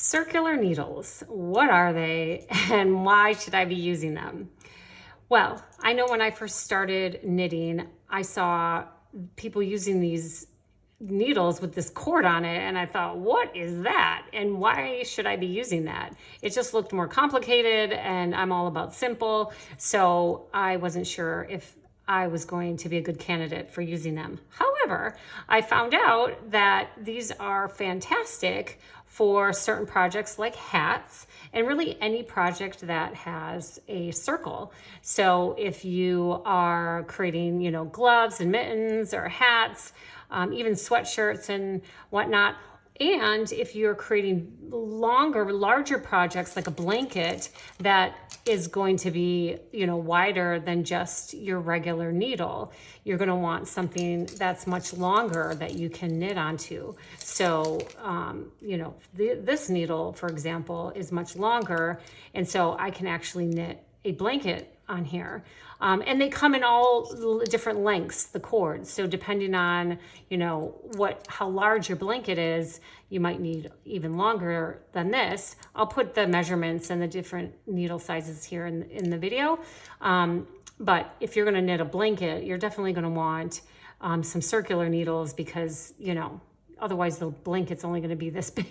Circular needles, what are they and why should I be using them? Well, I know when I first started knitting, I saw people using these needles with this cord on it, and I thought, what is that? And why should I be using that? It just looked more complicated, and I'm all about simple, so I wasn't sure if I was going to be a good candidate for using them. However, I found out that these are fantastic for certain projects like hats and really any project that has a circle. So if you are creating, gloves and mittens or hats, even sweatshirts and whatnot, and if you're creating larger projects like a blanket that is going to be, wider than just your regular needle, you're going to want something that's much longer that you can knit onto. So, this needle, for example, is much longer. And so I can actually knit a blanket on here. And they come in all different lengths, the cords. So depending on, how large your blanket is, you might need even longer than this. I'll put the measurements and the different needle sizes here in the video. But if you're gonna knit a blanket, you're definitely gonna want some circular needles because, otherwise the blanket's only gonna be this big.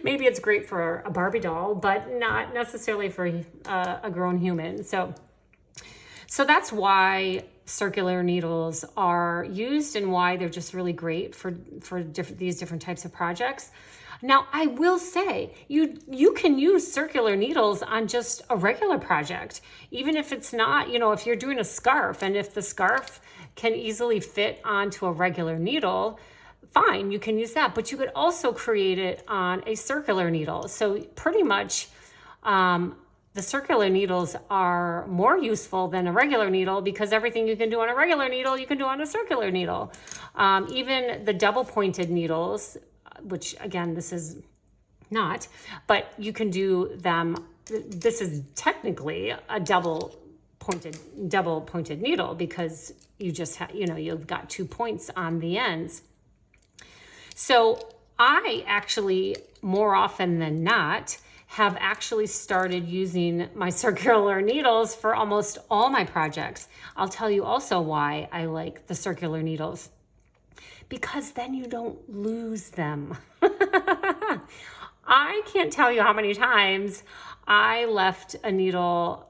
Maybe it's great for a Barbie doll, but not necessarily for a grown human. So that's why circular needles are used and why they're just really great for these different types of projects. Now, I will say, you can use circular needles on just a regular project, even if it's not, if you're doing a scarf, and if the scarf can easily fit onto a regular needle, fine, you can use that. But you could also create it on a circular needle. So pretty much, the circular needles are more useful than a regular needle because everything you can do on a regular needle, you can do on a circular needle. Even the double pointed needles, which again, this is not, but you can do them. This is technically a double pointed needle because you just you've got 2 points on the ends. So I actually, more often than not, have actually started using my circular needles for almost all my projects. I'll tell you also why I like the circular needles. Because then you don't lose them. I can't tell you how many times I left a needle,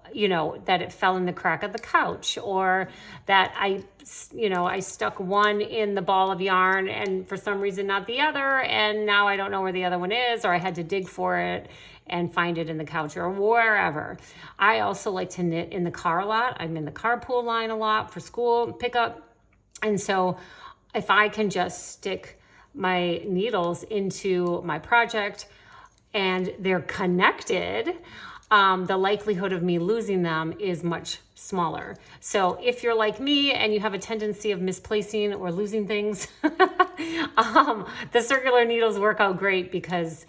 that it fell in the crack of the couch, or that I stuck one in the ball of yarn and for some reason not the other, and now I don't know where the other one is, or I had to dig for it and find it in the couch or wherever. I also like to knit in the car a lot. I'm in the carpool line a lot for school pickup. And so if I can just stick my needles into my project and they're connected, the likelihood of me losing them is much smaller. So if you're like me and you have a tendency of misplacing or losing things, the circular needles work out great because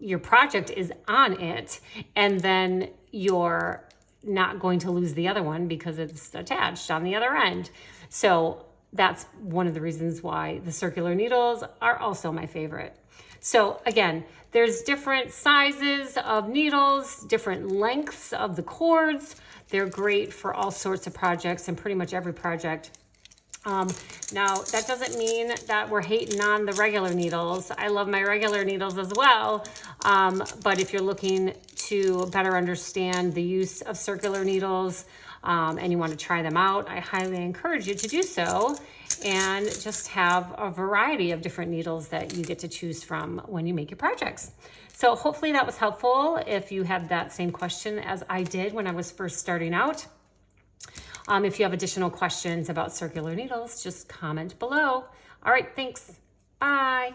your project is on it, and then you're not going to lose the other one because it's attached on the other end. So that's one of the reasons why the circular needles are also my favorite. So again, there's different sizes of needles, different lengths of the cords. They're great for all sorts of projects and pretty much every project. Now, that doesn't mean that we're hating on the regular needles. I love my regular needles as well. But if you're looking to better understand the use of circular needles and you want to try them out, I highly encourage you to do so and just have a variety of different needles that you get to choose from when you make your projects. So hopefully that was helpful if you had that same question as I did when I was first starting out. If you have additional questions about circular needles, just comment below. All right, thanks. Bye.